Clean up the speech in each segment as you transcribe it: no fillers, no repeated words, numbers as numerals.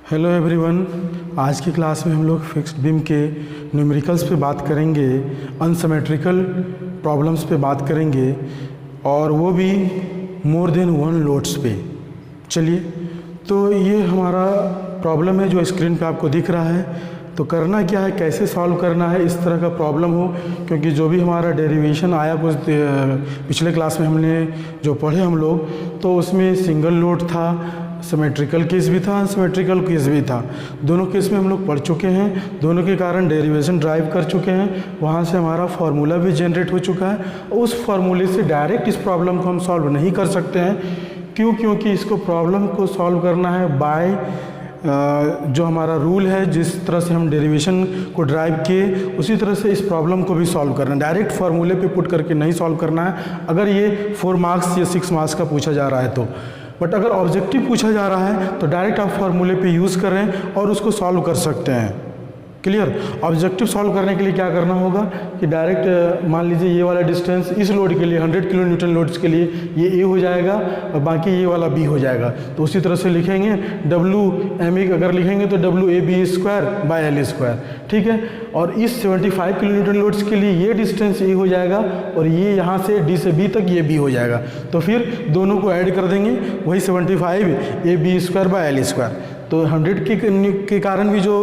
Hello everyone, आज की class में हम लोग फिक्स्ड बीम के न्यूमेरिकल्स पे बात करेंगे, अनसिमेट्रिकल प्रॉब्लम्स पे बात करेंगे और वो भी मोर देन वन लोड्स पे। चलिए, तो ये हमारा प्रॉब्लम है जो स्क्रीन पे आपको दिख रहा है। तो करना क्या है, कैसे सॉल्व करना है इस तरह का प्रॉब्लम हो, क्योंकि जो भी हमारा डेरिवेशन आया कुछ पिछले क्लास में हमने जो पढ़े हम लोग, तो उसमें सिंगल लोड था, सिमेट्रिकल केस भी था, अनसिमेट्रिकल केस भी था। दोनों केस में हम लोग पढ़ चुके हैं, दोनों के कारण डेरिवेशन ड्राइव कर चुके हैं, वहाँ से हमारा फार्मूला भी जनरेट हो चुका है। उस फार्मूले से डायरेक्ट इस प्रॉब्लम को हम सॉल्व नहीं कर सकते हैं। क्योंकि इसको प्रॉब्लम को सॉल्व करना है बाय जो हमारा रूल है, जिस तरह से हम डेरिवेशन को ड्राइव किए उसी तरह से इस प्रॉब्लम को भी सॉल्व करना है। डायरेक्ट फार्मूले पे पुट करके नहीं सॉल्व करना है, अगर ये 4 मार्क्स या 6 मार्क्स का पूछा जा रहा है तो। बट अगर ऑब्जेक्टिव पूछा जा रहा है तो डायरेक्ट आप फार्मूले पे यूज़ करें और उसको सॉल्व कर सकते हैं। क्लियर। ऑब्जेक्टिव सॉल्व करने के लिए क्या करना होगा कि डायरेक्ट मान लीजिए ये वाला डिस्टेंस इस लोड के लिए 100 किलो न्यूटन लोड्स के लिए ये ए हो जाएगा और बाकी ये वाला बी हो जाएगा। तो उसी तरह से लिखेंगे WME अगर लिखेंगे तो WAB²/L²। ठीक है। और इस 75 किलो न्यूटन लोड्स के लिए ये डिस्टेंस ए हो जाएगा और ये यहाँ से डी से बी तक ये बी हो जाएगा। तो फिर दोनों को ऐड कर देंगे, वही 75 AB²/L²। तो 100 के कारण भी जो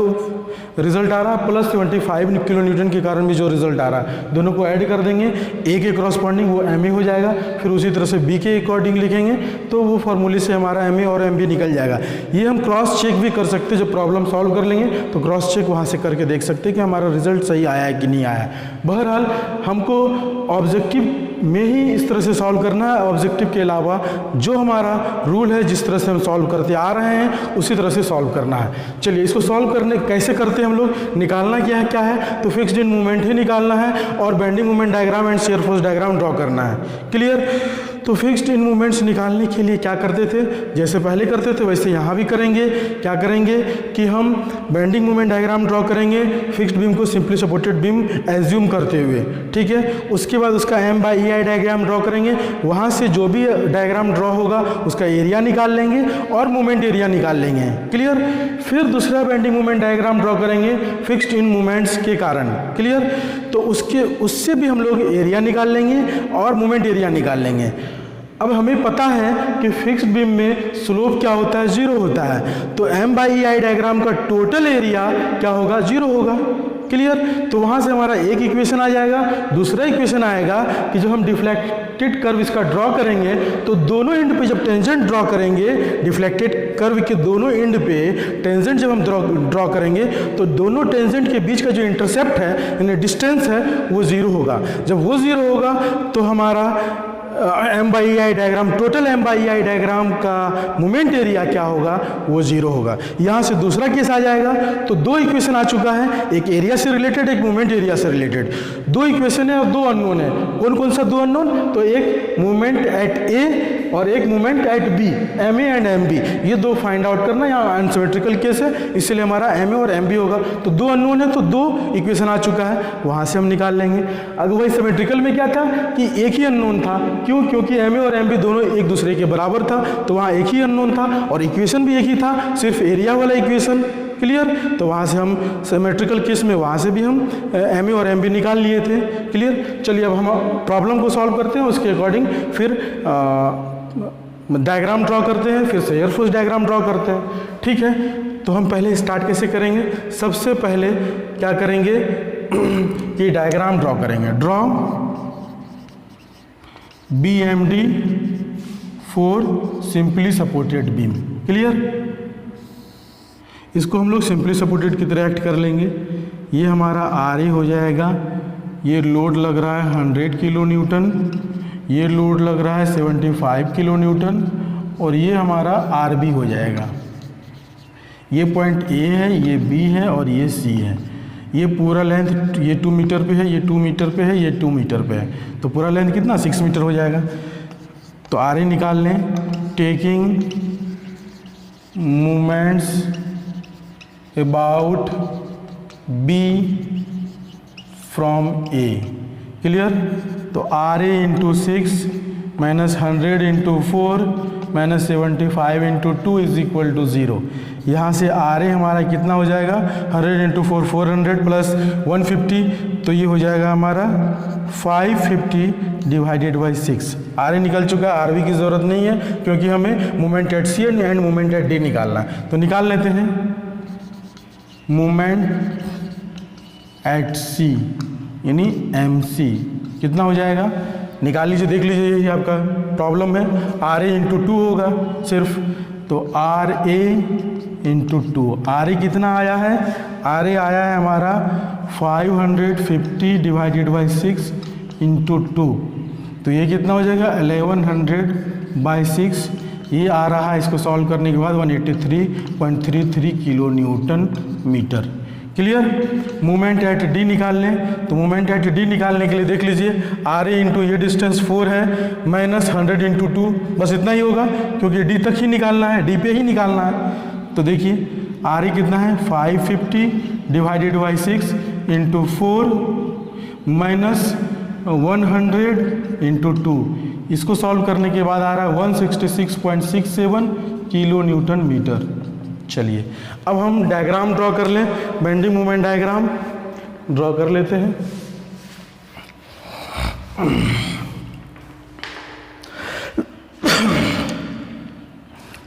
रिजल्ट आ रहा है प्लस 75 किलो न्यूटन के कारण भी जो रिजल्ट आ रहा है, दोनों को ऐड कर देंगे। ए के करस्पॉन्डिंग वो MA हो जाएगा, फिर उसी तरह से बी के अकॉर्डिंग लिखेंगे तो वो फार्मूले से हमारा MA और MB निकल जाएगा। ये हम क्रॉस चेक भी कर सकते हैं, जब प्रॉब्लम सॉल्व कर लेंगे तो क्रॉस चेक वहाँ से करके देख सकते हैं कि हमारा रिजल्ट सही आया है कि नहीं आया। बहरहाल हमको ऑब्जेक्टिव में ही इस तरह से सॉल्व करना है। ऑब्जेक्टिव के अलावा जो हमारा रूल है, जिस तरह से हम सॉल्व करते आ रहे हैं उसी तरह से सॉल्व करना है। चलिए, इसको सॉल्व करने कैसे करते हैं हम लोग, निकालना क्या है तो फिक्स्ड इन मूवमेंट ही निकालना है और bending movement diagram and shear force diagram draw करना है। क्लियर। तो फिक्स्ड इन मूवमेंट्स निकालने के लिए क्या करते थे, जैसे पहले करते थे वैसे यहाँ भी करेंगे। क्या करेंगे कि हम बेंडिंग मूवमेंट डायग्राम ड्रॉ करेंगे फिक्स्ड बीम को सिंपली सपोर्टेड बीम एज्यूम करते हुए। ठीक है। उसके बाद उसका M/EI डायग्राम ड्रॉ करेंगे, वहाँ से जो भी डायग्राम ड्रॉ होगा उसका एरिया निकाल लेंगे और मूवमेंट एरिया निकाल लेंगे। क्लियर। फिर दूसरा बेंडिंग मूवमेंट डायग्राम ड्रॉ करेंगे फिक्स्ड इन मूवमेंट्स के कारण। क्लियर। तो उससे भी हम लोग एरिया निकाल लेंगे और मूवमेंट एरिया निकाल लेंगे। अब हमें पता है कि फिक्स्ड बीम में स्लोप क्या होता है, 0 होता है। तो M/EI डायग्राम का टोटल एरिया क्या होगा, 0 होगा। क्लियर। तो वहाँ से हमारा एक इक्वेशन आ जाएगा। दूसरा इक्वेशन आएगा कि जब हम डिफ्लेक्टेड कर्व इसका ड्रॉ करेंगे तो दोनों एंड पे जब टेंजेंट ड्रॉ करेंगे, डिफ्लेक्टेड कर्व के दोनों एंड पे टेंजेंट जब हम ड्रॉ करेंगे तो दोनों टेंजेंट के बीच का जो इंटरसेप्ट है यानी डिस्टेंस है वो 0 होगा। जब वो 0 होगा तो हमारा M/EI diagram, total M/EI diagram का मोमेंट एरिया क्या होगा, वो 0 होगा। यहाँ से दूसरा केस आ जाएगा। तो 2 इक्वेशन आ चुका है, एक एरिया से रिलेटेड, एक मोमेंट एरिया से रिलेटेड। 2 इक्वेशन है और 2 अननोन है। कौन कौन सा 2 अननोन, तो एक मूवमेंट एट ए और एक movement at B, MA and MB। ये 2 फाइंड आउट करना। यहाँ अनसिमेट्रिकल केस है इसलिए हमारा MA और MB होगा। तो 2 अननोन है तो 2 इक्वेशन आ चुका है, वहाँ से हम निकाल लेंगे। अगर वही सिमेट्रिकल में क्या था कि एक ही अननोन था। क्यों, क्योंकि MA और MB दोनों एक दूसरे के बराबर था, तो वहाँ एक ही अननोन था और इक्वेशन भी एक ही था, सिर्फ एरिया वाला इक्वेशन। क्लियर। तो वहाँ से हम सिमेट्रिकल केस में वहाँ से भी हम MA और MB निकाल लिए थे। क्लियर। चलिए, अब हम प्रॉब्लम को सॉल्व करते हैं, उसके अकॉर्डिंग फिर डायग्राम ड्रॉ करते हैं, फिर शियर फोर्स डायग्राम ड्रॉ करते हैं। ठीक है। तो हम पहले स्टार्ट कैसे करेंगे, सबसे पहले क्या करेंगे कि डायग्राम ड्रॉ करेंगे। Draw BMD for simply supported beam. Clear. इसको हम लोग सिंपली सपोर्टेड की तरह एक्ट कर लेंगे। ये हमारा RA हो जाएगा, ये लोड लग रहा है 100 किलो न्यूटन, ये लोड लग रहा है 75 किलो न्यूटन और ये हमारा RB हो जाएगा। ये पॉइंट A है, ये B है और ये C है। ये पूरा लेंथ ये 2 मीटर पे है, ये 2 मीटर पे है, ये 2 मीटर पे है। तो पूरा लेंथ कितना, 6 मीटर हो जाएगा। तो RA निकाल लें। Taking movements about B from A। Clear. तो RA × 6 - 100 × 4 minus 75 into 2 is equal to 0। यहाँ से आर ए हमारा कितना हो जाएगा 100 इंटू 4 400 प्लस 150, तो ये हो जाएगा हमारा 550 डिवाइडेड बाई 6। आर ए निकल चुका है, आर बी की ज़रूरत नहीं है क्योंकि हमें moment at C and moment at D निकालना है। तो निकाल लेते हैं मोमेंट एट सी यानी एम सी कितना हो जाएगा, निकाल लीजिए, देख लीजिए, ये आपका प्रॉब्लम है। आर ए इंटू 2 होगा सिर्फ, तो R A into 2, R A कितना आया है, आर ए आया है हमारा 550 डिवाइडेड बाई 6 इंटू 2, तो ये कितना हो जाएगा 1100 बाई 6, ये आ रहा है इसको सॉल्व करने के बाद 183.33 kilo newton metre. Clear. Moment at D निकाल लें, तो मोमेंट एट डी निकालने के लिए देख लीजिए आर ए इंटू ये डिस्टेंस 4 है माइनस 100 इंटू 2, बस इतना ही होगा क्योंकि डी तक ही निकालना है, डी पे ही निकालना है। तो देखिए आर ए कितना है 550 divided by 6 into 4 minus 100 into 2, इसको सॉल्व करने के बाद आ रहा है 166.67 किलो न्यूटन मीटर। चलिए अब हम डायग्राम ड्रॉ कर लें, बेंडिंग मोमेंट डायग्राम ड्रॉ कर लेते हैं।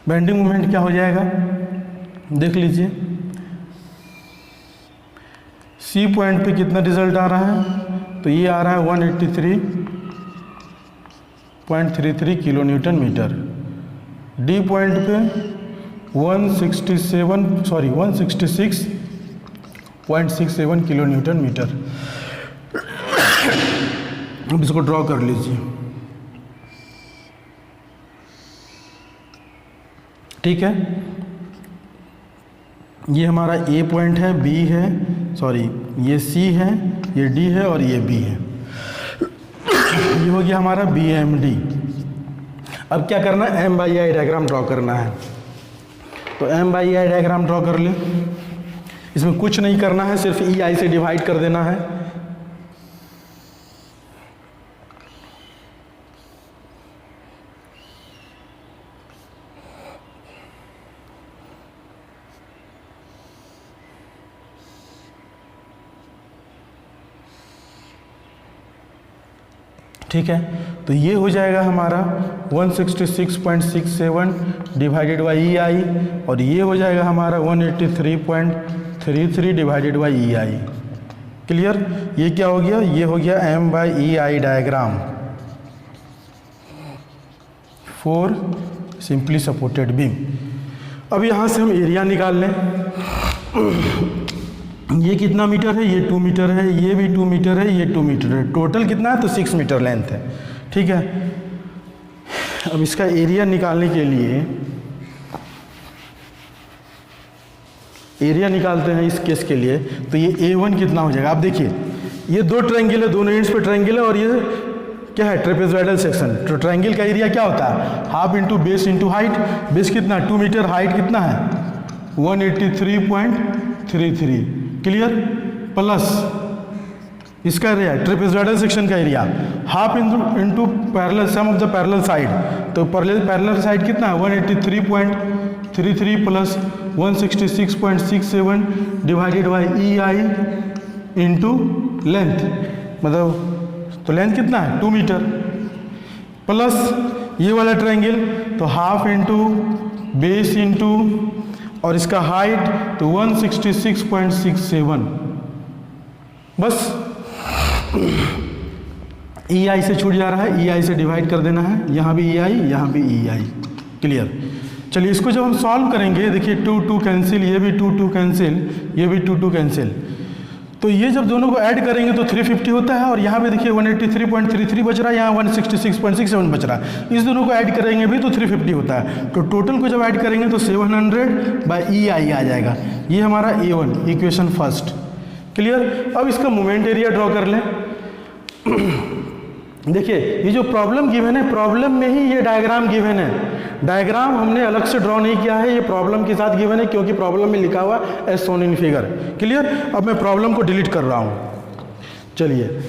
बेंडिंग मोमेंट क्या हो जाएगा देख लीजिए, सी पॉइंट पे कितना रिजल्ट आ रहा है, तो ये आ रहा है 183.33 kilo newton metre. D point पे 166.67 किलो न्यूटन मीटर। अब इसको ड्रॉ कर लीजिए, ठीक है। ये हमारा ए पॉइंट है, बी है, सॉरी ये सी है, ये डी है और ये बी है। ये हो गया हमारा बी एम डी। अब क्या करना है, M by I diagram draw करना है। तो M by I diagram draw कर ले, इसमें कुछ नहीं करना है, सिर्फ ई आई से डिवाइड कर देना है। ठीक है, तो ये हो जाएगा हमारा 166.67 डिवाइडेड बाई ई आई, और ये हो जाएगा हमारा 183.33 divided by E I. Clear. ये क्या हो गया, ये हो गया M by E I diagram for simply supported beam. अब यहाँ से हम एरिया निकाल लें। ये कितना मीटर है, ये 2 मीटर है, ये भी 2 मीटर है, ये 2 मीटर है, टोटल कितना है तो 6 मीटर लेंथ है। ठीक है, अब इसका एरिया निकालने के लिए एरिया निकालते हैं इस केस के लिए। तो ये A1 कितना हो जाएगा, आप देखिए ये 2 ट्रायंगल है, दोनों एंड्स पे ट्रायंगल है, और ये क्या है ट्रेपेजॉइडल सेक्शन। तो ट्रायंगल का एरिया क्या होता है, half into base into height. Base कितना 2 मीटर, हाइट कितना है 183.33। क्लियर। प्लस इसका एरिया ट्रेपेजॉइडल सेक्शन का area half into parallel sum of the parallel side. तो पैरेलल साइड कितना है 183.33 plus 166.67 divided by E I into length, मतलब तो लेंथ कितना है 2 मीटर, प्लस ये वाला ट्रायंगल तो हाफ इंटू बेस इंटू और इसका हाइट तो 166.67। बस ई आई से छूट जा रहा है, ई आई से डिवाइड कर देना है, यहाँ भी ई आई, यहाँ भी ई आई। क्लियर। चलिए इसको जब हम सॉल्व करेंगे, देखिए 2 2 कैंसिल, ये भी 2 2 कैंसिल, ये भी 2 2 कैंसिल, तो ये जब दोनों को ऐड करेंगे तो 350 होता है, और यहाँ पे देखिए 183.33 बच रहा है, यहाँ 166.67 बच रहा है। इस दोनों को ऐड करेंगे भी तो 350 होता है। तो टोटल को जब ऐड करेंगे तो 700 बाई ई आई आ जाएगा। ये हमारा A1 इक्वेशन फर्स्ट। क्लियर। अब इसका मोमेंट एरिया ड्रॉ कर लें। देखिए ये जो प्रॉब्लम गिवन है, प्रॉब्लम में ही ये डायग्राम गिवन है। डायग्राम हमने अलग से ड्रॉ नहीं किया है, ये प्रॉब्लम के साथ गिवन है, क्योंकि प्रॉब्लम में लिखा हुआ as shown in figure. Clear. अब मैं प्रॉब्लम को डिलीट कर रहा हूँ। चलिए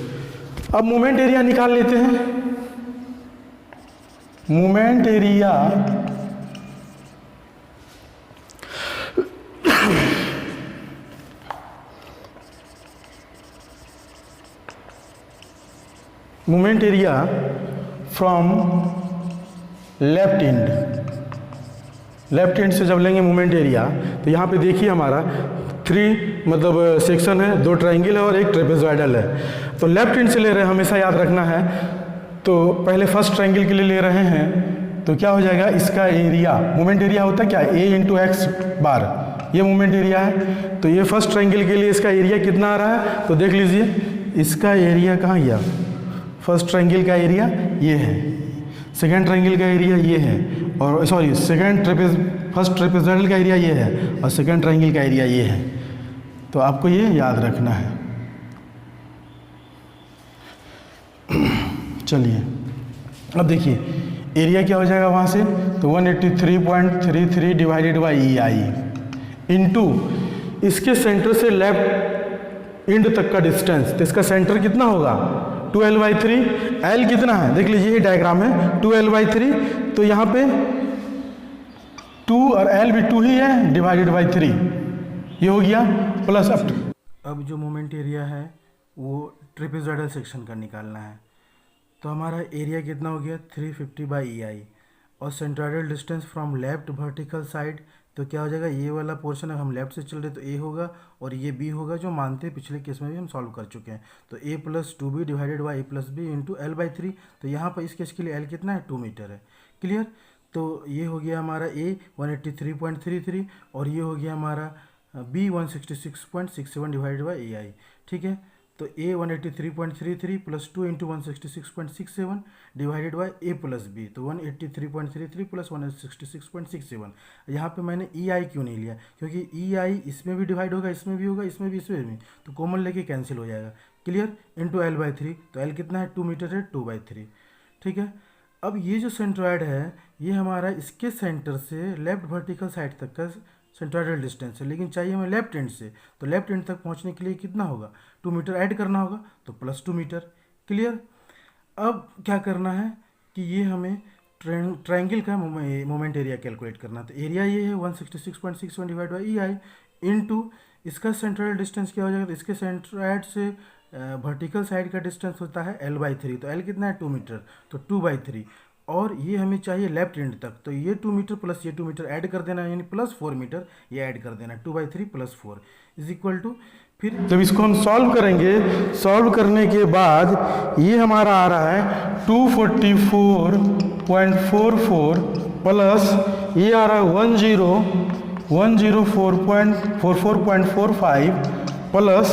अब मोमेंट एरिया निकाल लेते हैं। Moment area from left and से जब लेंगे मोमेंट एरिया, तो यहाँ पे देखिए हमारा 3 मतलब सेक्शन है, 2 ट्रायंगल है और एक ट्रेपेजॉइडल है। तो लेफ्ट एंड से ले रहे हैं, हमेशा याद रखना है। तो पहले फर्स्ट ट्रायंगल के लिए ले रहे हैं, तो क्या हो जाएगा, इसका एरिया, मोमेंट एरिया होता है क्या, a इंटू एक्स बार, ये मोमेंट एरिया है। तो ये फर्स्ट ट्रायंगल के लिए इसका एरिया कितना आ रहा है, तो देख लीजिए इसका एरिया कहाँ गया, फर्स्ट ट्रायंगल का एरिया ये है, सेकेंड ट्रायंगल का एरिया ये है, और सॉरी फर्स्ट ट्रेपेजॉइडल का एरिया ये है और सेकेंड ट्रायंगल का एरिया ये है। तो आपको ये याद रखना है। चलिए अब देखिए एरिया क्या हो जाएगा वहाँ से, तो 183.33 डिवाइडेड बाई EI इंटू इसके सेंटर से लेफ्ट एंड तक का डिस्टेंस, तो इसका सेंटर कितना होगा 2L/3, L कितना है देख लीजिए, ये डायग्राम है 2L/3, तो यहाँ पे 2 और L भी 2 ही है, डिवाइडेड बाई 3 ये हो गया, प्लस अब जो मोमेंट एरिया है वो ट्रेपेजॉइडल सेक्शन का निकालना है। तो हमारा एरिया कितना हो गया 350/EI, और centroidal distance from left vertical side, तो क्या हो जाएगा, ये वाला पोर्शन हम लेफ्ट से चल रहे तो A होगा और ये B होगा, जो मानते हैं पिछले केस में भी हम सॉल्व कर चुके हैं। तो A + 2B divided by A + B into L/3, तो यहाँ पर इस केस के लिए L कितना है 2 मीटर है। क्लियर, तो ये हो गया हमारा A 183.33 और ये हो गया हमारा B 166.67 डिवाइडेड बाई EI। ठीक है, तो A 183.33 + 2 into 166.67 divided by A + B, तो 183.33 + 166.67। यहाँ पे मैंने EI क्यों नहीं लिया, क्योंकि EI इसमें भी डिवाइड होगा, इसमें भी होगा, इसमें भी, तो कॉमन लेके कैंसिल हो जाएगा। क्लियर, इंटू L/3, तो L कितना है 2 मीटर है, 2/3। ठीक है, अब ये जो सेंट्रॉयड है ये हमारा इसके सेंटर से लेफ्ट वर्टिकल साइड तक का सेंट्रोइडल डिस्टेंस है, लेकिन चाहिए हमें लेफ्ट एंड से, तो लेफ्ट एंड तक पहुंचने के लिए कितना होगा 2 मीटर ऐड करना होगा, तो +2 मीटर। क्लियर, अब क्या करना है कि ये हमें ट्रायंगल का मोमेंट एरिया कैलकुलेट करना है। तो एरिया ये है 166.61 डिवाइड बाई EI इंटू इसका सेंट्रोइडल डिस्टेंस क्या हो जाएगा, तो इसके सेंट्रोइड से वर्टिकल साइड का डिस्टेंस होता है L/3, तो L कितना है 2 मीटर, तो 2/3, और ये हमें चाहिए लेफ्ट एंड तक, तो ये 2 मीटर प्लस ये 2 मीटर ऐड कर देना, यानी +4 मीटर ये ऐड कर देना, 2/3 + 4 इज इक्वल टू, फिर जब इसको हम सॉल्व करेंगे, सॉल्व करने के बाद ये हमारा आ रहा है 244.44 प्लस ये आ रहा है 104.45 प्लस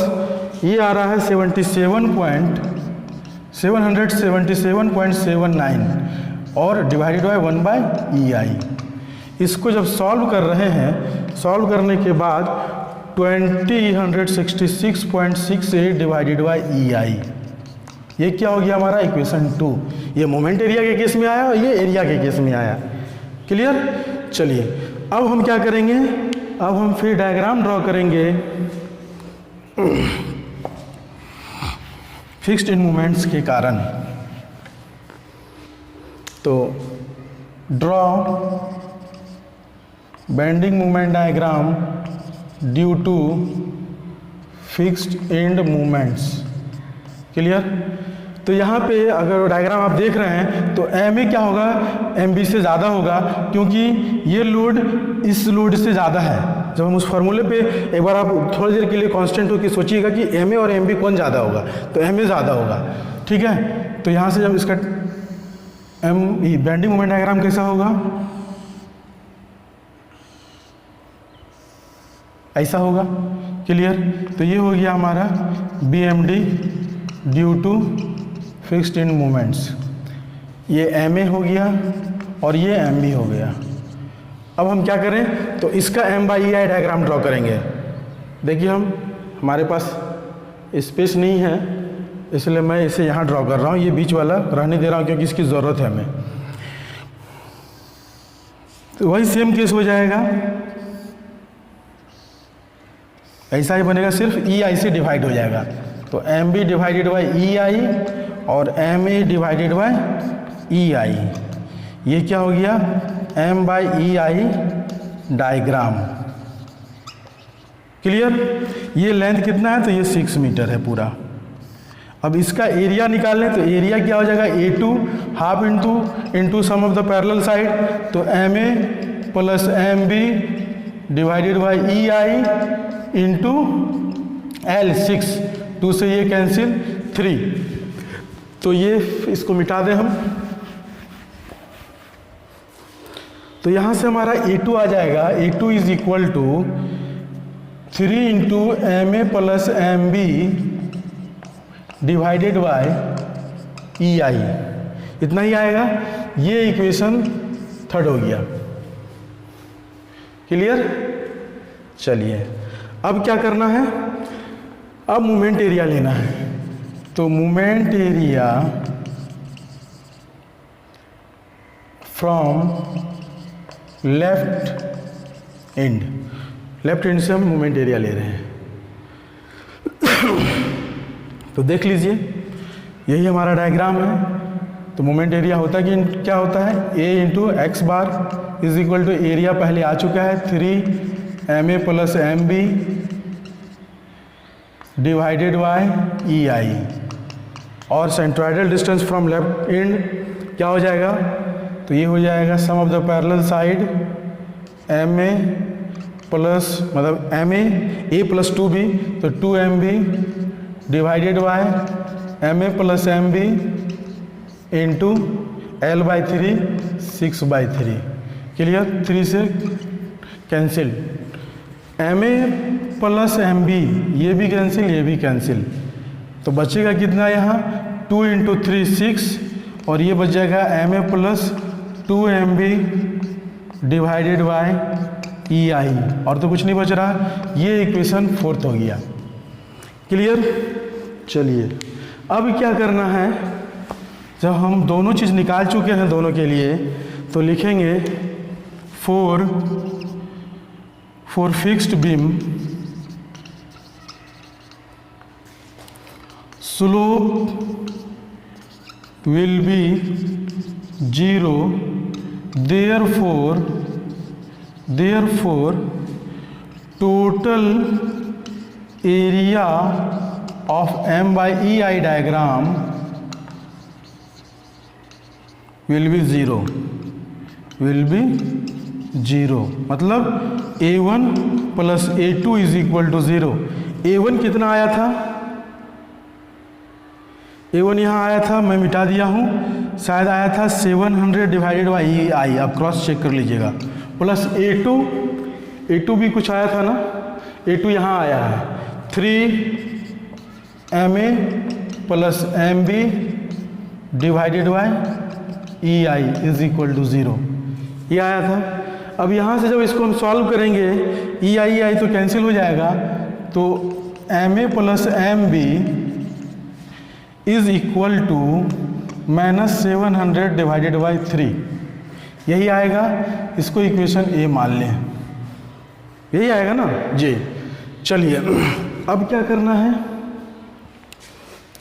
ये आ रहा है 777.79 और डिवाइडेड बाय 1/EI। इसको जब सॉल्व कर रहे हैं, सॉल्व करने के बाद 2066.68 डिवाइडेड बाय EI, ये क्या हो गया हमारा इक्वेशन 2। ये मोमेंट एरिया के केस में आया और ये एरिया के केस में आया। क्लियर, चलिए अब हम क्या करेंगे, अब हम फिर डायग्राम ड्रॉ करेंगे फिक्स्ड इन मोमेंट्स के कारण। तो draw bending moment diagram due to fixed end moments. Clear, तो यहाँ पे अगर डायग्राम आप देख रहे हैं तो MA क्या होगा, MB से ज़्यादा होगा, क्योंकि ये लोड इस लोड से ज़्यादा है। जब हम उस फार्मूले पे एक बार आप थोड़ी देर के लिए कांस्टेंट होकर सोचिएगा कि MA और MB कौन ज़्यादा होगा, तो MA ज़्यादा होगा। ठीक है, तो यहाँ से जब इसका बेंडिंग मोमेंट डायग्राम कैसा होगा, ऐसा होगा। क्लियर, तो ये हो गया हमारा BMD due to fixed in moments, ये MA हो गया और ये MB हो गया। अब हम क्या करें, तो इसका M/EI डायग्राम ड्रॉ करेंगे। देखिए हमारे पास स्पेस नहीं है, इसलिए मैं इसे यहाँ ड्रॉ कर रहा हूँ, ये बीच वाला रहने दे रहा हूँ क्योंकि इसकी ज़रूरत है हमें। तो वही सेम केस हो जाएगा, ऐसा ही बनेगा, सिर्फ EI से डिवाइड हो जाएगा। तो MB डिवाइडेड बाई EI और MA डिवाइडेड बाई EI, ये क्या हो गया, M/EI डायग्राम। क्लियर। ये लेंथ कितना है, तो ये 6 मीटर है पूरा। अब इसका एरिया निकाल लें तो एरिया क्या हो जाएगा, A2 half into sum of the parallel side, तो MA plus MB divided by EI into L 6, 2 से ये कैंसिल 3, तो ये इसको मिटा दें हम, तो यहाँ से हमारा A2 आ जाएगा, A2 is equal to 3 into MA plus MB divided by EI, इतना ही आएगा। ये इक्वेशन थर्ड हो गया। क्लियर। चलिए अब क्या करना है, अब मोमेंट एरिया लेना है। तो moment area from left and, left and से हम मोमेंट एरिया ले रहे हैं। तो देख लीजिए यही हमारा डायग्राम है। तो मोमेंट एरिया होता कि क्या होता है, A into x bar is equal to area पहले आ चुका है 3 MA plus MB divided by EI, और centroidal distance from left end क्या हो जाएगा, तो ये हो जाएगा sum of the parallel side MA plus मतलब MA A प्लस 2B, तो 2MB divided by MA plus MB into L by 3 6/3। Clear. 3 से कैंसिल, MA प्लस MB ये भी कैंसिल, ये भी कैंसिल, तो बचेगा कितना यहाँ 2 इंटू 3 6, और ये बच जाएगा MA plus 2MB divided by EI, और तो कुछ नहीं बच रहा। ये इक्वेशन फोर्थ हो गया। क्लियर। चलिए अब क्या करना है, जब हम दोनों चीज़ निकाल चुके हैं दोनों के लिए, तो लिखेंगे for fixed beam slope will be 0, therefore total area of M/EI diagram will be 0, मतलब A1 plus A2 is equal to 0। A1 कितना आया था, A1 यहाँ आया था, मैं मिटा दिया हूँ, शायद आया था 700 डिवाइडेड बाई EI, आप क्रॉस चेक कर लीजिएगा, प्लस A2 भी कुछ आया था ना, A2 यहाँ आया है 3MA plus MB divided by EI is equal to 0, ये आया था। अब यहाँ से जब इसको हम सॉल्व करेंगे EI तो कैंसिल हो जाएगा, तो MA plus MB is equal to -700 divided by 3, यही आएगा। इसको इक्वेशन A मान लें, यही आएगा ना जी। चलिए अब क्या करना है,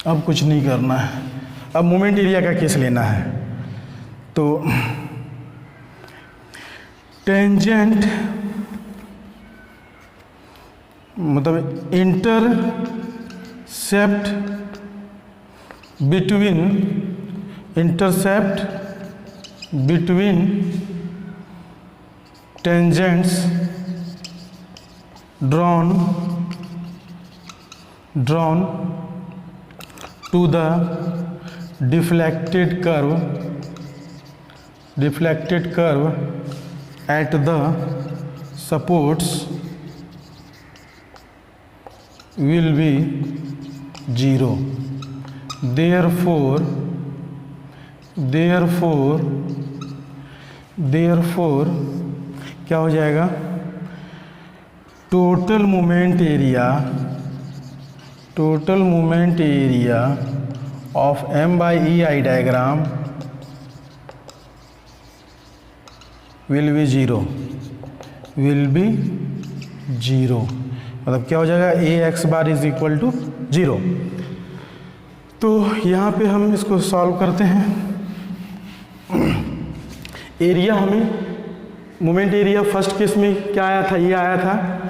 अब कुछ नहीं करना है, अब मोमेंट एरिया का केस लेना है। तो टेंजेंट मतलब intercept between tangents drawn to the deflected curve at the supports will be 0, therefore क्या हो जाएगा, total moment area of M/EI diagram will be zero, मतलब क्या हो जाएगा, AX bar is equal to 0। तो यहाँ पे हम इसको सॉल्व करते हैं। एरिया हमें मोमेंट एरिया फर्स्ट केस में क्या आया था, ये आया था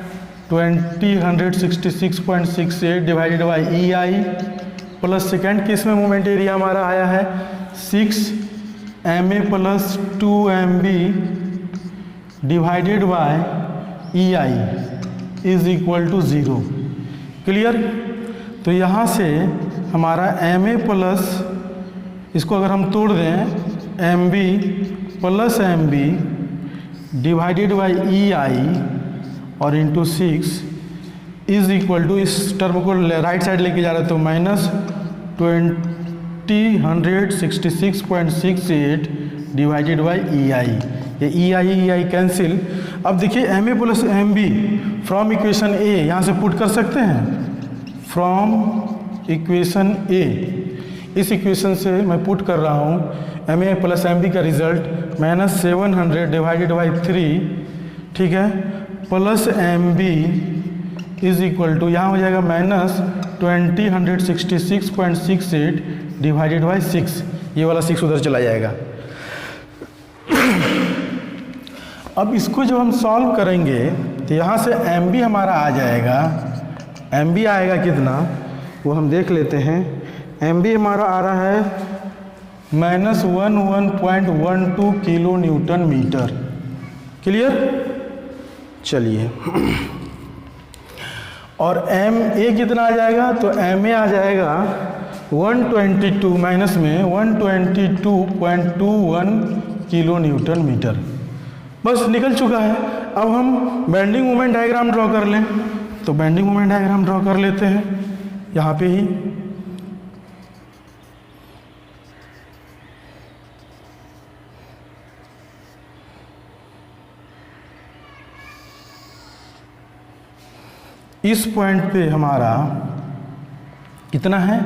20,166.68 divided by E I, plus second case में मोमेंट एरिया हमारा आया है 6 ma plus 2 mb divided by E I is equal to 0। Clear. तो यहाँ से हमारा ma प्लस, इसको अगर हम तोड़ दें, mb plus mb divided by E I और इंटू 6 इज इक्वल टू, इस टर्म को राइट साइड लेके जा रहे हैं तो minus 20,166.68 divided by E I. ये ई आई कैंसिल। अब देखिए M A plus M B from equation A यहाँ से पुट कर सकते हैं, फ्रॉम इक्वेशन ए। इस इक्वेशन से मैं पुट कर रहा हूँ M A plus M B का रिजल्ट -700 डिवाइडेड बाई 3, ठीक है, plus M B is equal to, यहाँ हो जाएगा -20,166.68 डिवाइडेड बाई 6। ये वाला 6 उधर चला जाएगा। अब इसको जब हम सॉल्व करेंगे तो यहाँ से एम बी हमारा आ जाएगा, एम बी आएगा कितना वो हम देख लेते हैं। एम बी हमारा आ रहा है -11.12 किलो न्यूटन मीटर। क्लियर। चलिए, और एम ए कितना आ जाएगा, तो एम ए आ जाएगा 122 माइनस में 122.21 किलो न्यूटन मीटर। बस निकल चुका है। अब हम बेंडिंग मोमेंट डायग्राम ड्रॉ कर लें, तो बेंडिंग मोमेंट डायग्राम ड्रॉ कर लेते हैं यहाँ पे ही। इस पॉइंट पे हमारा कितना है,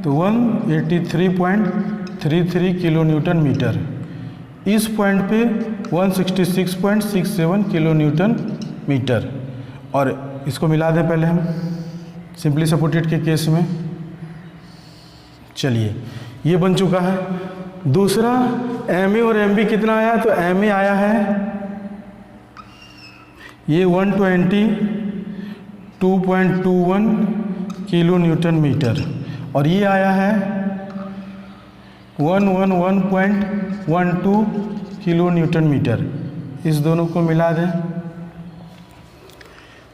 तो 183.33 किलो न्यूटन मीटर। इस पॉइंट पे 166.67 किलो न्यूटन मीटर। और इसको मिला दें पहले हम सिंपली सपोर्टेड के केस में। चलिए, ये बन चुका है। दूसरा एम ए और एम बी कितना आया, तो एम ए आया है ये 122.21 किलो न्यूटन मीटर, और ये आया है 111.12 किलो न्यूटन मीटर। इस दोनों को मिला दें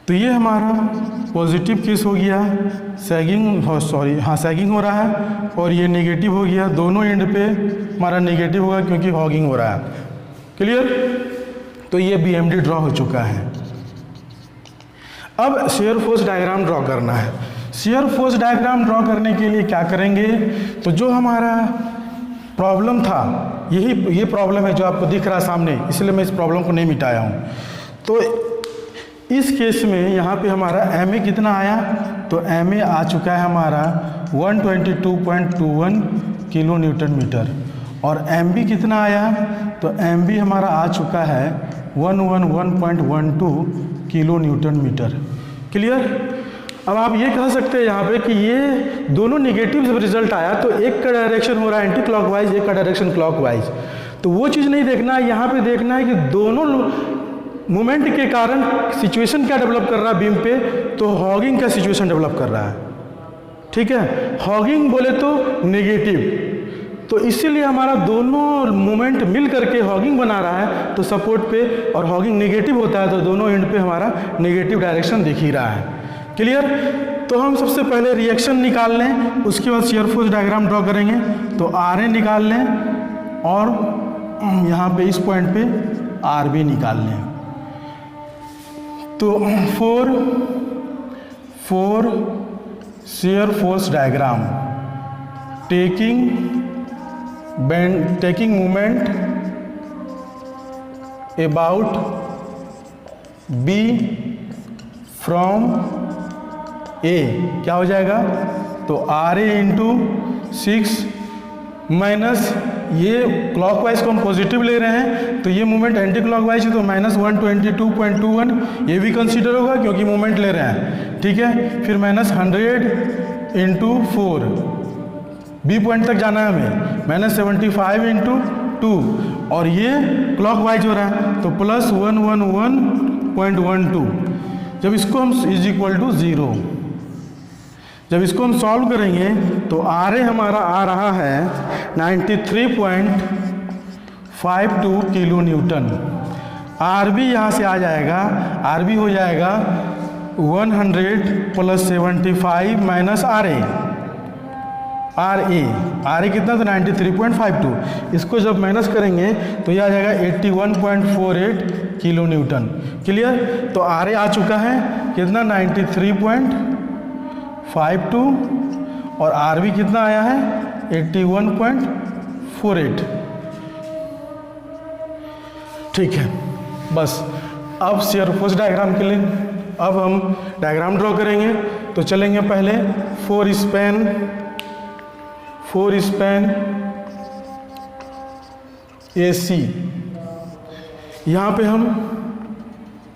तो ये हमारा पॉजिटिव केस हो गया, सैगिंग सैगिंग हो रहा है, और ये नेगेटिव हो गया। दोनों एंड पे हमारा नेगेटिव होगा क्योंकि हॉगिंग हो रहा है। क्लियर। तो ये BMD ड्रॉ हो चुका है। अब शियर फोर्स डायग्राम ड्रॉ करना है। शियर फोर्स डायग्राम ड्रॉ करने के लिए क्या करेंगे, तो जो हमारा प्रॉब्लम था, ये प्रॉब्लम है जो आपको दिख रहा है सामने, इसलिए मैं इस प्रॉब्लम को नहीं मिटाया हूँ। तो इस केस में यहाँ पे हमारा एम ए कितना आया, तो एम ए आ चुका है हमारा 122.21 किलो न्यूटन मीटर, और एम बी कितना आया, तो एम बी हमारा आ चुका है 111.12 किलो न्यूटन मीटर। क्लियर। अब आप ये कह सकते हैं यहाँ पे कि ये दोनों निगेटिव जब रिजल्ट आया तो एक का डायरेक्शन हो रहा है एंटी क्लॉकवाइज, एक का डायरेक्शन क्लॉकवाइज। तो वो चीज़ नहीं देखना है, यहाँ पे देखना है कि दोनों मोमेंट के कारण सिचुएशन क्या डेवलप कर रहा है बीम पे, तो हॉगिंग का सिचुएशन डेवलप कर रहा है। ठीक है, हॉगिंग बोले तो नेगेटिव, तो इसीलिए हमारा दोनों मोमेंट मिल करके हॉगिंग बना रहा है। तो सपोर्ट पे और हॉगिंग नेगेटिव होता है तो दोनों एंड पे हमारा नेगेटिव डायरेक्शन दिख ही रहा है। क्लियर। तो हम सबसे पहले रिएक्शन निकाल लें, उसके बाद शियर फोर्स डायग्राम ड्रॉ करेंगे। तो आर ए निकाल लें और यहाँ पे इस पॉइंट पे आर बी निकाल लें। तो four shear force diagram taking moment about B from A क्या हो जाएगा, तो आर ए इंटू 6 माइनस ये क्लॉकवाइज को हम पॉजिटिव ले रहे हैं तो ये मोमेंट एंटी क्लॉकवाइज है तो -122.21 ये भी कंसीडर होगा क्योंकि मोमेंट ले रहे हैं। ठीक है, फिर -100 इंटू 4 बी पॉइंट तक जाना है हमें, -75 इंटू 2 और ये क्लॉकवाइज हो रहा है तो प्लस 111.12। जब इसको हम इज इक्वल टू 0, जब इसको हम सॉल्व करेंगे तो आर ए हमारा आ रहा है 93.52 किलो न्यूटन। आर बी यहाँ से आ जाएगा, आर बी हो जाएगा 100 प्लस 75 माइनस आर ए कितना था 93.52। इसको जब माइनस करेंगे तो ये आ जाएगा 81.48 किलो न्यूटन। क्लियर? तो आर ए आ चुका है कितना 93.52 और आर बी कितना आया है 81.48। ठीक है, बस अब शियर फोर्स डायग्राम के लिए अब हम डायग्राम ड्रॉ करेंगे। तो चलेंगे पहले फोर स्पैन AC, यहाँ पे हम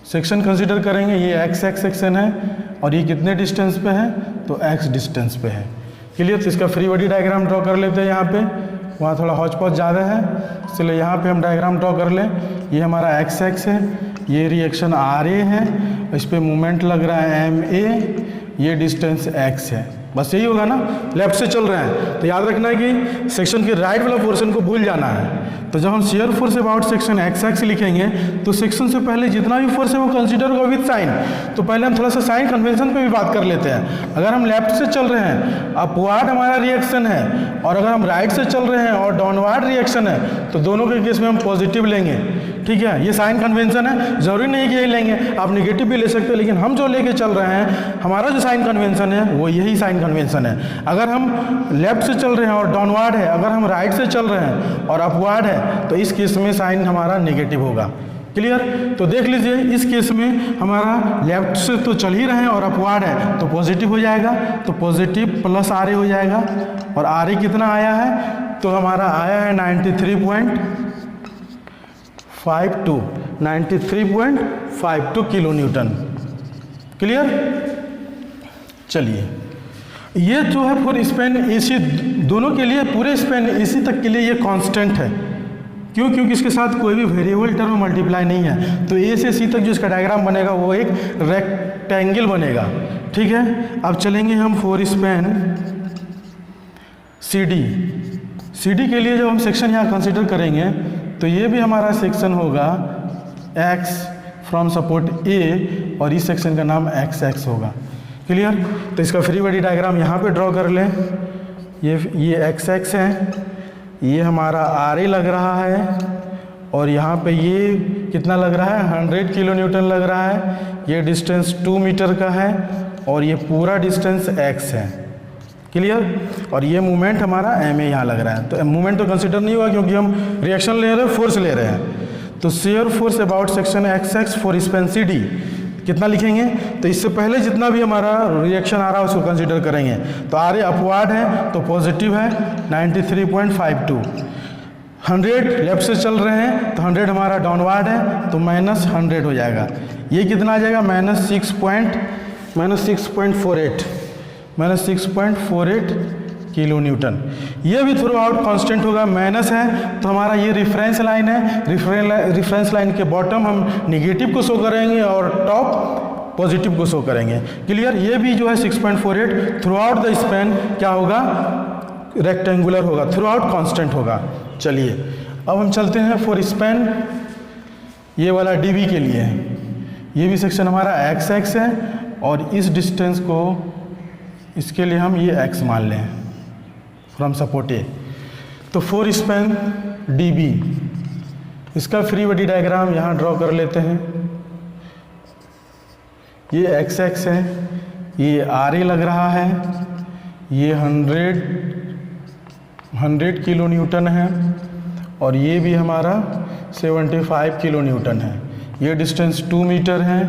सेक्शन कंसीडर करेंगे। ये x सेक्शन है और ये कितने डिस्टेंस पे है तो x डिस्टेंस पे है। क्लियर? तो इसका फ्री बॉडी डायग्राम ड्रॉ कर लेते हैं। यहाँ पे वहाँ थोड़ा हौच पौच ज़्यादा है, इसलिए यहाँ पे हम डायग्राम ड्रॉ कर लें। ये हमारा x है, ये रिएक्शन RA है, इस पर मोमेंट लग रहा है MA, ये डिस्टेंस x है। बस यही होगा ना, लेफ्ट से चल रहे हैं तो याद रखना है कि सेक्शन के राइट वाला पोर्शन को भूल जाना है। तो जब हम shear force about section x लिखेंगे तो सेक्शन से पहले जितना भी फोर्स है वो कंसीडर होगा विद साइन। तो पहले हम थोड़ा सा साइन कन्वेंशन पे भी बात कर लेते हैं। अगर हम लेफ्ट से चल रहे हैं, अपवार्ड हमारा रिएक्शन है, और अगर हम राइट से चल रहे हैं और डाउनवार्ड रिएक्शन है, तो दोनों के केस में हम पॉजिटिव लेंगे। ठीक है, ये साइन कन्वेंशन है, जरूरी नहीं कि यही लेंगे, आप निगेटिव भी ले सकते हो, लेकिन हम जो लेके चल रहे हैं, हमारा जो साइन कन्वेंशन है वो यही साइन कन्वेंशन है। अगर हम लेफ्ट से चल रहे हैं और डाउनवार्ड है, अगर हम राइट से चल रहे हैं और अपवार्ड है, तो इस केस में साइन हमारा नेगेटिव होगा। क्लियर? तो देख लीजिए, इस केस में हमारा लेफ्ट से तो चल ही रहे हैं और अपवार्ड है तो पॉजिटिव हो जाएगा, तो पॉजिटिव प्लस आर ए हो जाएगा। और आर ए कितना आया है तो हमारा आया है 93.52 किलो न्यूटन। क्लियर? चलिए, ये जो है फॉर स्पैन AC दोनों के लिए, पूरे स्पैन AC तक के लिए ये कांस्टेंट है। क्यों? क्योंकि इसके साथ कोई भी वेरिएबल टर्म मल्टीप्लाई नहीं है। तो A से C तक जो इसका डायग्राम बनेगा वो एक रेक्टेंगल बनेगा। ठीक है, अब चलेंगे हम फोर स्पैन CD के लिए जब हम सेक्शन यहाँ कंसिडर करेंगे तो ये भी हमारा सेक्शन होगा X फ्रॉम सपोर्ट A और इस सेक्शन का नाम XX होगा। क्लियर? तो इसका फ्री बॉडी डायग्राम यहाँ पे ड्रॉ कर लें। ये XX है, ये हमारा RA लग रहा है, और यहाँ पे ये कितना लग रहा है 100 किलो न्यूटन लग रहा है। ये डिस्टेंस 2 मीटर का है और ये पूरा डिस्टेंस x है। क्लियर? और ये मूवमेंट हमारा MA यहाँ लग रहा है। तो मूवमेंट तो कंसिडर नहीं हुआ क्योंकि हम रिएक्शन ले रहे हैं, फोर्स ले रहे हैं। तो shear force about section XX for span CD कितना लिखेंगे? तो इससे पहले जितना भी हमारा रिएक्शन आ रहा है उसको कंसीडर करेंगे। तो आर ए अपवार्ड है तो पॉजिटिव है 93.52। 100 लेफ्ट से चल रहे हैं तो 100 हमारा डाउनवार्ड है तो -100 हो जाएगा। ये कितना आ जाएगा -6.48 किलो न्यूटन। ये भी थ्रू आउट कॉन्स्टेंट होगा। माइनस है तो हमारा ये रेफरेंस लाइन है, रेफरेंस लाइन के बॉटम हम निगेटिव को शो करेंगे और टॉप पॉजिटिव को शो करेंगे। क्लियर? ये भी जो है 6.48 थ्रू आउट द स्पैन क्या होगा, रेक्टेंगुलर होगा, थ्रू आउट कॉन्स्टेंट होगा। चलिए अब हम चलते हैं फॉर स्पैन ये वाला DB के लिए। ये भी सेक्शन हमारा XX है और इस डिस्टेंस को, इसके लिए हम ये x मान लें फ्रॉम सपोर्ट A। तो फोर स्पैन DB, इसका फ्री बॉडी डायग्राम यहाँ ड्रॉ कर लेते हैं। ये XX है, ये RA लग रहा है, ये 100 किलो न्यूटन है और ये भी हमारा 75 किलो न्यूटन है। ये डिस्टेंस 2 मीटर है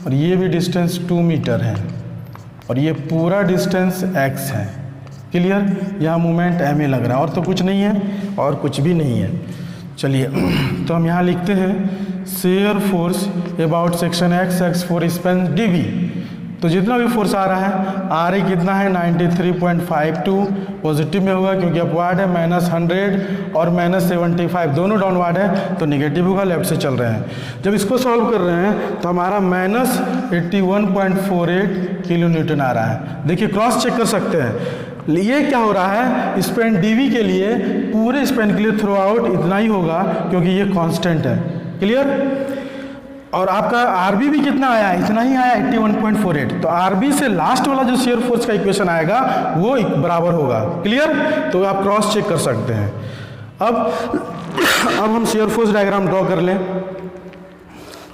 और ये भी डिस्टेंस 2 मीटर है और ये पूरा डिस्टेंस x है। क्लियर? यहाँ मूवमेंट MA लग रहा है और तो कुछ नहीं है और कुछ भी नहीं है। चलिए तो हम यहाँ लिखते हैं shear force about section XX for span DB। तो जितना भी फोर्स आ रहा है, आर ए कितना है 93.52 पॉजिटिव में होगा क्योंकि अपवार्ड है, -100 और -75 दोनों डाउनवार्ड है तो निगेटिव होगा, लेफ्ट से चल रहे हैं। जब इसको सॉल्व कर रहे हैं तो हमारा -81.48 किलो न्यूटन आ रहा है। देखिए क्रॉस चेक कर सकते हैं, ये क्या हो रहा है, स्पेन डीवी के लिए पूरे स्पेन के लिए थ्रू आउट इतना ही होगा क्योंकि ये कांस्टेंट है। क्लियर? और आपका आरबी भी कितना आया, इतना ही आया 81.48। तो आरबी से लास्ट वाला जो शेयर फोर्स का इक्वेशन आएगा वो बराबर होगा। क्लियर? तो आप क्रॉस चेक कर सकते हैं। अब हम शेयर फोर्स डायग्राम ड्रॉ कर लें।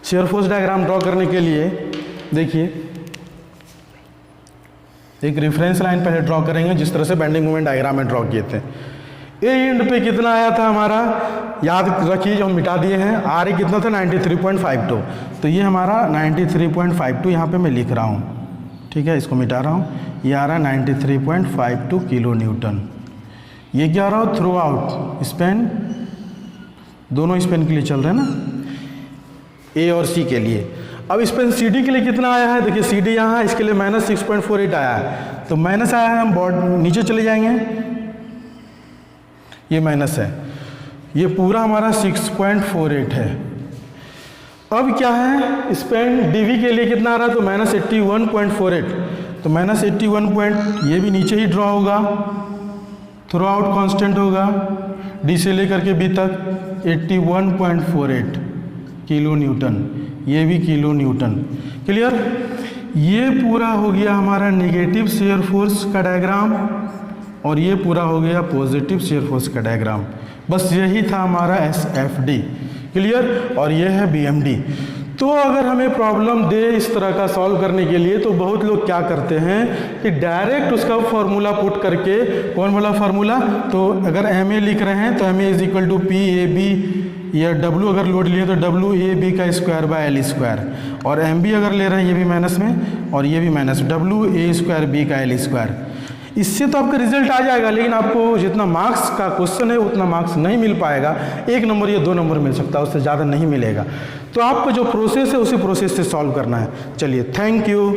शेयर फोर्स डायग्राम ड्रॉ करने के लिए देखिए एक रेफरेंस लाइन पहले ड्रॉ करेंगे जिस तरह से बेंडिंग मोमेंट डायग्राम में ड्रॉ किए थे। ए एंड पे कितना आया था हमारा, याद रखिए जो हम मिटा दिए हैं, आर ए कितना था 93.52। तो ये हमारा 93.52 यहाँ पे मैं लिख रहा हूँ, ठीक है, इसको मिटा रहा हूँ। ये आ रहा है 93.52 किलो न्यूटन। ये क्या आ रहा हो, थ्रू आउट स्पेन, दोनों स्पेन के लिए चल रहे हैं ना, ए और सी के लिए। अब स्पेन सी डी के लिए कितना आया है, देखिए सी डी यहाँ है, इसके लिए -6.48 आया है। तो माइनस आया है, हम बोर्ड नीचे चले जाएंगे, ये माइनस है, ये पूरा हमारा 6.48 है। अब क्या है, स्पेन डीवी के लिए कितना आ रहा है, तो -81.48। तो -81 ये भी नीचे ही ड्रॉ होगा, थ्रू आउट कांस्टेंट होगा, डी से लेकर के बी तक 81.48 किलो न्यूटन, ये भी किलो न्यूटन। क्लियर? ये पूरा हो गया हमारा नेगेटिव शेयर फोर्स का डायग्राम और ये पूरा हो गया पॉजिटिव शेयर फोर्स का डायग्राम। बस यही था हमारा SFD। क्लियर? और ये है BMD। तो अगर हमें प्रॉब्लम दे इस तरह का सॉल्व करने के लिए तो बहुत लोग क्या करते हैं कि डायरेक्ट उसका फार्मूला पुट करके, कौन वाला फार्मूला, तो अगर MA लिख रहे हैं तो MA = PAB, या W अगर लोड लिए तो WAB का स्क्वायर बाय L स्क्वायर, और MB अगर ले रहे हैं ये भी माइनस में और ये भी माइनस, WA² का L स्क्वायर। इससे तो आपका रिजल्ट आ जाएगा, लेकिन आपको जितना मार्क्स का क्वेश्चन है उतना मार्क्स नहीं मिल पाएगा। 1 नंबर या 2 नंबर मिल सकता है, उससे ज़्यादा नहीं मिलेगा। तो आपका जो प्रोसेस है उसी प्रोसेस से सॉल्व करना है। चलिए, थैंक यू।